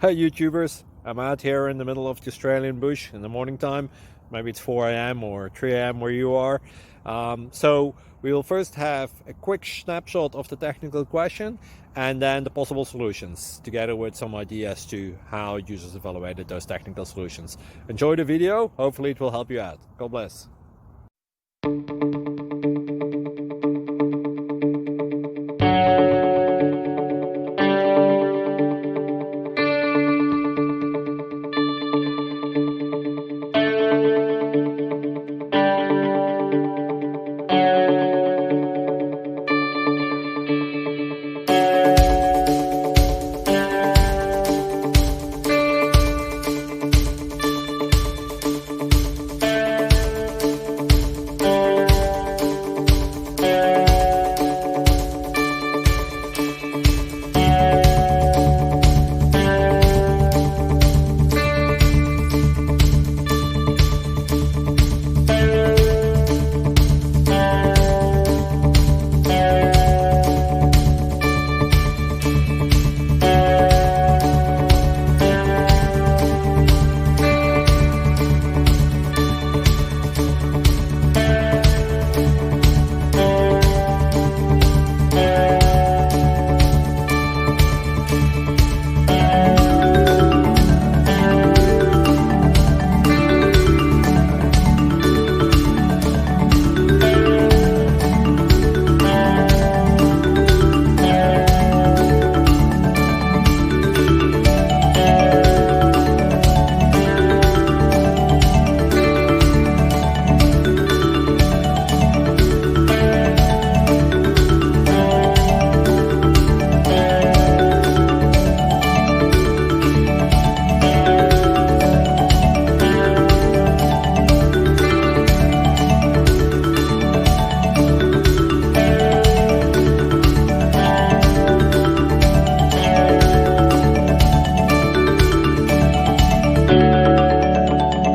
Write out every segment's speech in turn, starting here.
Hey YouTubers, I'm out here in the middle of the Australian bush in the morning time. Maybe it's 4 a.m. or 3 a.m. where you are. So we will first have a quick snapshot of the technical question and then the possible solutions, together with some ideas to how users evaluated those technical solutions. Enjoy the video, hopefully it will help you out. God bless.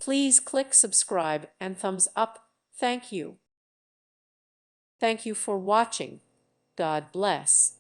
Please click subscribe and thumbs up. Thank you. Thank you for watching. God bless.